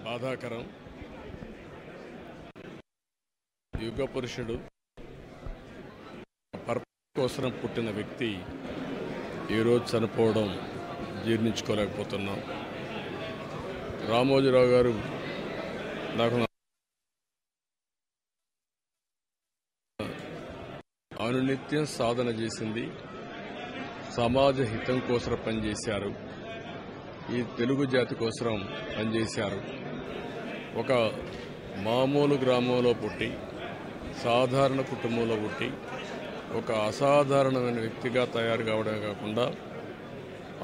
బాధాకరం. యుగ పురుషుడు పర్పస్ కోసం పుట్టిన వ్యక్తి ఈరోజు చనిపోవడం జీర్ణించుకోలేకపోతున్నాం. రామోజీరావు గారు నాకు అనునిత్యం సాధన చేసింది. సమాజ హితం కోసం పనిచేశారు. ఈ తెలుగు జాతి కోసం పనిచేశారు. ఒక మామూలు గ్రామంలో పుట్టి సాధారణ కుటుంబంలో పుట్టి ఒక అసాధారణమైన వ్యక్తిగా తయారు కావడమే కాకుండా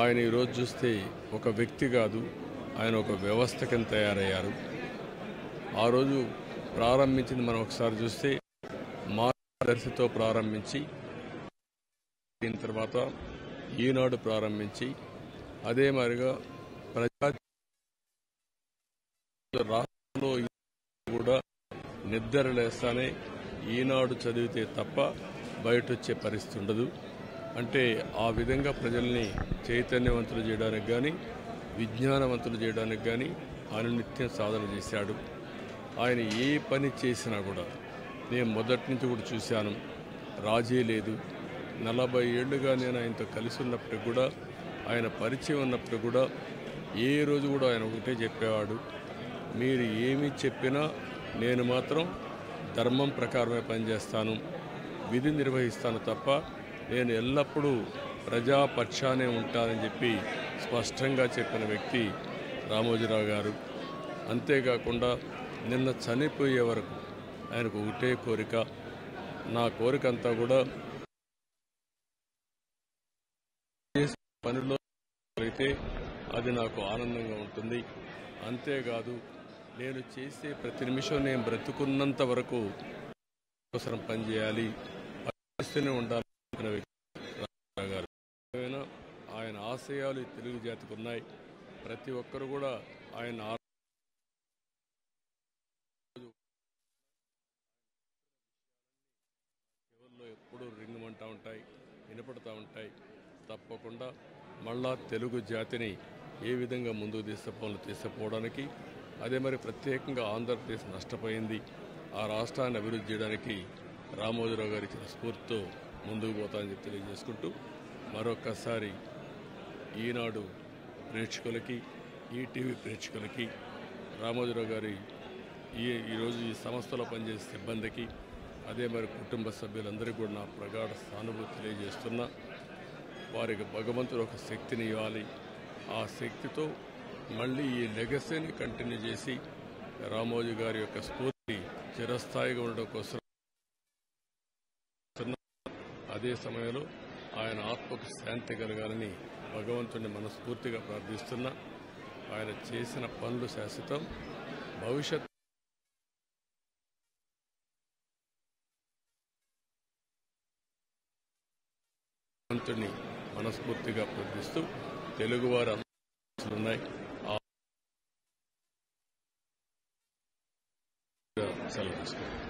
ఆయన ఈరోజు చూస్తే ఒక వ్యక్తి కాదు, ఆయన ఒక వ్యవస్థ కింద తయారయ్యారు. ఆ రోజు ప్రారంభించింది మనం ఒకసారి చూస్తే మార్గదర్శితో ప్రారంభించి దీని తర్వాత ఈనాడు ప్రారంభించి అదే మాదిరిగా ప్రజా రాష్ట్రంలో కూడా నిద్ర లేస్తానే ఈనాడు చదివితే తప్ప బయట వచ్చే పరిస్థితి ఉండదు. అంటే ఆ విధంగా ప్రజల్ని చైతన్యవంతులు చేయడానికి కానీ విజ్ఞానవంతులు చేయడానికి కానీ అనునిత్యం సాధన చేశాడు. ఆయన ఏ పని చేసినా కూడా నేను మొదటి నుంచి కూడా చూశాను, రాజీ లేదు. 40 ఏళ్లుగా నేను ఆయనతో కలిసి ఉన్నప్పటికి కూడా, ఆయన పరిచయం ఉన్నప్పటికి కూడా ఏ రోజు కూడా ఆయన ఒకటే చెప్పేవాడు, మీరు ఏమి చెప్పినా నేను మాత్రం ధర్మం ప్రకారమే పనిచేస్తాను, విధి నిర్వహిస్తాను తప్ప నేను ఎల్లప్పుడూ ప్రజాపక్షానే ఉంటానని చెప్పి స్పష్టంగా చెప్పిన వ్యక్తి రామోజీరావు గారు. అంతేకాకుండా నిన్న చనిపోయే వరకు ఆయనకు ఒకటే కోరిక, నా కోరిక అంతా కూడా పనిలో అయితే అది నాకు ఆనందంగా ఉంటుంది. అంతేకాదు నేను చేసే ప్రతి నిమిషం నేను బ్రతుకున్నంత వరకు అవసరం పనిచేయాలి, పరిస్థితిని ఉండాలనుకున్న వ్యక్తి రామోజీరావు గారు. ఆయన ఆశయాలు తెలుగు జాతికి ఉన్నాయి. ప్రతి ఒక్కరు కూడా ఆయన ఎవరిలో ఎప్పుడూ రింగుమంటూ ఉంటాయి, వినపడుతూ ఉంటాయి. తప్పకుండా మళ్ళా తెలుగు జాతిని ఏ విధంగా ముందుకు తీసుకుపోవడానికి, అదే మరి ప్రత్యేకంగా ఆంధ్రప్రదేశ్ నష్టపోయింది, ఆ రాష్ట్రాన్ని అభివృద్ధి చేయడానికి రామోజీరావు గారి ఇచ్చిన స్ఫూర్తితో ముందుకు పోతానని చెప్పి తెలియజేసుకుంటూ మరొక్కసారి ఈనాడు ప్రేక్షకులకి, ఈటీవీ ప్రేక్షకులకి, రామోజీరావు గారి ఈరోజు ఈ సంస్థలో పనిచేసే సిబ్బందికి, అదే మరి కుటుంబ సభ్యులందరికీ కూడా నా ప్రగాఢ సానుభూతి తెలియజేస్తున్నా. వారికి భగవంతుడు ఒక శక్తిని ఇవ్వాలి. ఆ శక్తితో మళ్ళీ ఈ లెగసీని కంటిన్యూ చేసి రామోజీ గారి యొక్క స్ఫూర్తి చిరస్థాయిగా ఉండడం కోసం, అదే సమయంలో ఆయన ఆత్మకు శాంతి కలగాలని భగవంతుడిని మనస్ఫూర్తిగా ప్రార్థిస్తున్నా. ఆయన చేసిన పనులు శాశ్వతం, భవిష్యత్ భగవంతుడిని మనస్ఫూర్తిగా ప్రార్థిస్తూ తెలుగువారు ఉన్నాయి. సెలవు తీసుకుంటాం.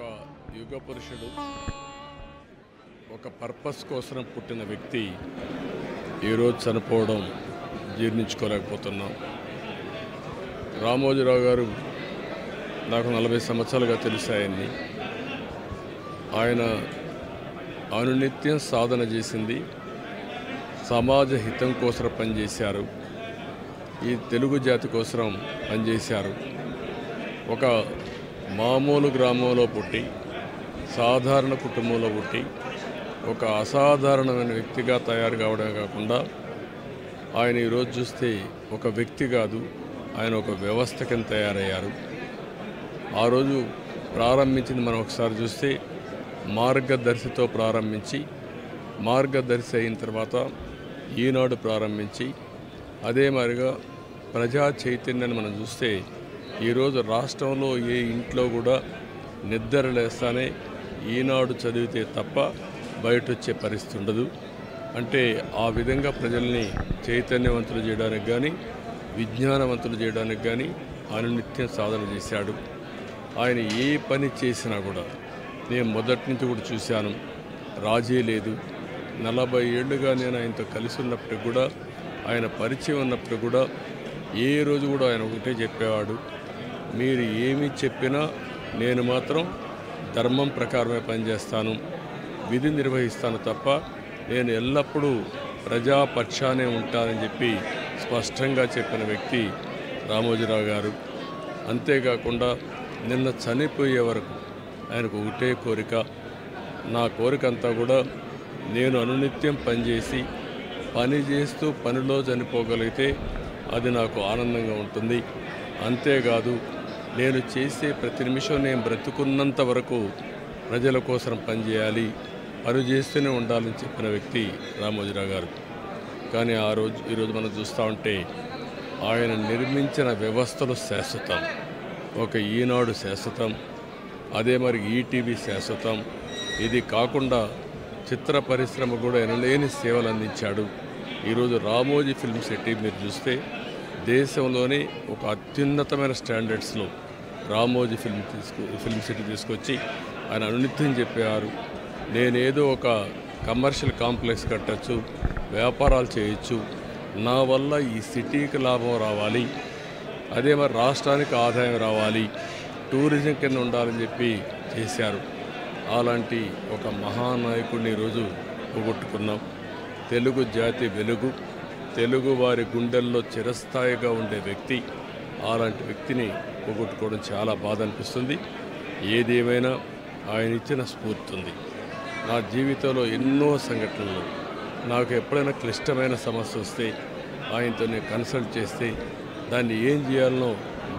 యుగ పురుషుడు, ఒక పర్పస్ కోసం పుట్టిన వ్యక్తి ఈరోజు చనిపోవడం జీర్ణించుకోలేకపోతున్నాం. రామోజీరావు గారు నాకు 40 సంవత్సరాలుగా తెలిసాయని. ఆయన అనునిత్యం సాధన చేసింది సమాజ హితం కోసం పనిచేశారు. ఈ తెలుగు జాతి కోసం పనిచేశారు. ఒక మామూలు గ్రామంలో పుట్టి, సాధారణ కుటుంబంలో పుట్టి, ఒక అసాధారణమైన వ్యక్తిగా తయారు కావడమే కాకుండా ఆయన ఈరోజు చూస్తే ఒక వ్యక్తి కాదు, ఆయన ఒక వ్యవస్థ కింద తయారయ్యారు. ఆ రోజు ప్రారంభించింది మనం ఒకసారి చూస్తే మార్గదర్శితో ప్రారంభించి, మార్గదర్శి అయిన తర్వాత ఈనాడు ప్రారంభించి, అదే మాదిరిగా ప్రజా చైతన్యాన్ని మనం చూస్తే ఈరోజు రాష్ట్రంలో ఏ ఇంట్లో కూడా నిద్ర లేస్తానే ఈనాడు చదివితే తప్ప బయట వచ్చే పరిస్థితి ఉండదు. అంటే ఆ విధంగా ప్రజల్ని చైతన్యవంతులు చేయడానికి కానీ, విజ్ఞానవంతులు చేయడానికి కానీ అనునిత్యం సాధన చేశాడు. ఆయన ఏ పని చేసినా కూడా నేను మొదటి నుంచి కూడా చూశాను, రాజీ లేదు. 40 ఏళ్ళుగా నేను ఆయనతో కలిసి ఉన్నప్పటికి కూడా, ఆయన పరిచయం ఉన్నప్పుడు కూడా ఏ రోజు కూడా ఆయన ఒకటే చెప్పేవాడు, మీరు ఏమి చెప్పినా నేను మాత్రం ధర్మం ప్రకారమే పనిచేస్తాను, విధి నిర్వహిస్తాను తప్ప నేను ఎల్లప్పుడూ ప్రజాపక్షానే ఉంటానని చెప్పి స్పష్టంగా చెప్పిన వ్యక్తి రామోజీరావు గారు. అంతేకాకుండా నిన్న చనిపోయే వరకు ఆయనకు ఒకటే కోరిక, నా కోరిక అంతా కూడా నేను అనునిత్యం పనిచేసి పని చేస్తూ పనిలో చనిపోగలిగితే అది నాకు ఆనందంగా ఉంటుంది. అంతేకాదు నేను చేసే ప్రతి నిమిషం నేను బ్రతుకున్నంత వరకు ప్రజల కోసం పనిచేయాలి, పని చేస్తూనే ఉండాలని చెప్పిన వ్యక్తి రామోజీరావు గారు. కానీ ఈరోజు మనం చూస్తూ ఉంటే ఆయన నిర్మించిన వ్యవస్థలు శాశ్వతం. ఒక ఈనాడు శాశ్వతం, అదే మరి ఈటీవీ శాశ్వతం. ఇది కాకుండా చిత్ర పరిశ్రమ కూడా ఎనలేని సేవలు అందించాడు. ఈరోజు రామోజీ ఫిల్మ్ సిటీ మీరు చూస్తే దేశంలోనే ఒక అత్యున్నతమైన స్టాండర్డ్స్లో రామోజీ ఫిల్మ్ సిటీ తీసుకొచ్చి ఆయన అనునిత్యం చెప్పేవారు, నేనేదో ఒక కమర్షియల్ కాంప్లెక్స్ కట్టచ్చు, వ్యాపారాలు చేయొచ్చు, నా వల్ల ఈ సిటీకి లాభం రావాలి, అదే మరి రాష్ట్రానికి ఆదాయం రావాలి, టూరిజం కింద ఉండాలని చెప్పి చేశారు. అలాంటి ఒక మహానాయకుడిని ఈరోజు పోగొట్టుకున్నాం. తెలుగు జాతి వెలుగు, తెలుగు వారి గుండెల్లో చిరస్థాయిగా ఉండే వ్యక్తి, అలాంటి వ్యక్తిని పోగొట్టుకోవడం చాలా బాధ అనిపిస్తుంది. ఏదేమైనా ఆయన ఇచ్చిన స్ఫూర్తి ఉంది. నా జీవితంలో ఎన్నో సంఘటనలు, నాకు ఎప్పుడైనా క్లిష్టమైన సమస్య వస్తే ఆయనతో నేను కన్సల్ట్ చేస్తే దాన్ని ఏం చేయాలనో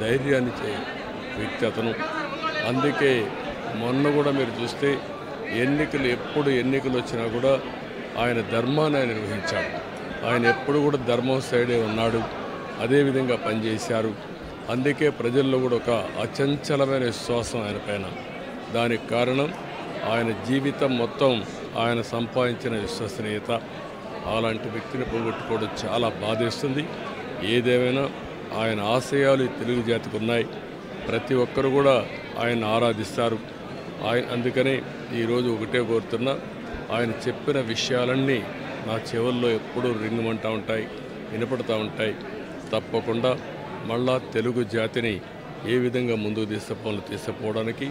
ధైర్యాన్ని ఇచ్చే వ్యక్తి అతను. అందుకే మొన్న కూడా మీరు చూస్తే ఎప్పుడు ఎన్నికలు వచ్చినా కూడా ఆయన ధర్మాన్ని ఆయన నిర్వహించాడు. ఆయన ఎప్పుడు కూడా ధర్మం సైడే ఉన్నాడు, అదేవిధంగా పనిచేశారు. అందుకే ప్రజల్లో కూడా ఒక అచంచలమైన విశ్వాసం ఆయన పైన. దానికి కారణం ఆయన జీవితం మొత్తం ఆయన సంపాదించిన విశ్వసనీయత. అలాంటి వ్యక్తిని పోగొట్టుకోవడం చాలా బాధేస్తుంది. ఏదేమైనా ఆయన ఆశయాలు ఈ తెలుగు జాతికి ఉన్నాయి. ప్రతి ఒక్కరు కూడా ఆయన ఆరాధిస్తారు. అందుకనే ఈరోజు ఒకటే కోరుతున్నా, ఆయన చెప్పిన విషయాలన్నీ నా చెవుల్లో ఎప్పుడూ రింగమంటూ ఉంటాయి, వినపడుతూ ఉంటాయి. తప్పకుండా మళ్ళా తెలుగు జాతిని ఏ విధంగా ముందుకు తీసుకుపోవడానికి,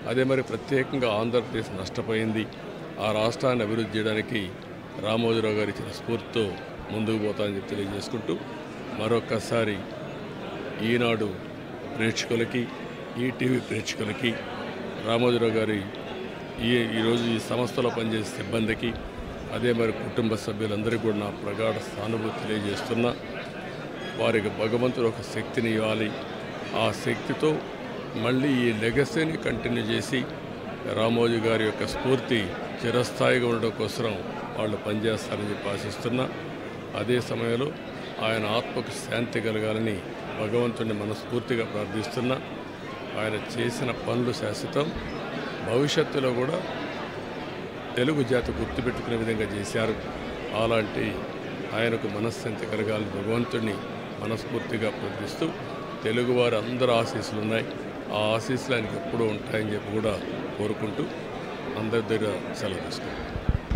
అదే మరి ప్రత్యేకంగా ఆంధ్రప్రదేశ్ నష్టపోయింది, ఆ రాష్ట్రాన్ని అభివృద్ధి చేయడానికి రామోజీరావు గారు ఇచ్చిన స్ఫూర్తితో ముందుకు పోతానని చెప్పి తెలియజేసుకుంటూ, మరొక్కసారి ఈనాడు ప్రేక్షకులకి, ఈటీవీ ప్రేక్షకులకి, రామోజీరావు గారి ఈరోజు ఈ సంస్థలో పనిచేసే సిబ్బందికి, అదే మరి కుటుంబ సభ్యులందరికీ కూడా నా ప్రగాఢ సానుభూతి తెలియజేస్తున్నా. వారికి భగవంతుడు ఒక శక్తిని ఇవ్వాలి. ఆ శక్తితో మళ్ళీ ఈ లెగసీని కంటిన్యూ చేసి రామోజీ గారి యొక్క స్ఫూర్తి చిరస్థాయిగా ఉండడం కోసం వాళ్ళు పనిచేస్తారని చెప్పి ఆశిస్తున్నా. అదే సమయంలో ఆయన ఆత్మకు శాంతి కలగాలని భగవంతుడిని మనస్ఫూర్తిగా ప్రార్థిస్తున్నా. ఆయన చేసిన పనులు శాశ్వతం. భవిష్యత్తులో కూడా తెలుగు జాతి గుర్తుపెట్టుకునే విధంగా చేశారు. అలాంటి ఆయనకు మనశ్శాంతి కలగాలని భగవంతుడిని మనస్ఫూర్తిగా ప్రార్థిస్తూ తెలుగువారి అందరూ ఆశీస్సులు ఉన్నాయి. ఆ ఆశీస్సులు ఆయనకి ఎప్పుడూ ఉంటాయని చెప్పి కూడా కోరుకుంటూ అందరి దగ్గర సెలవు తీసుకుంటాం.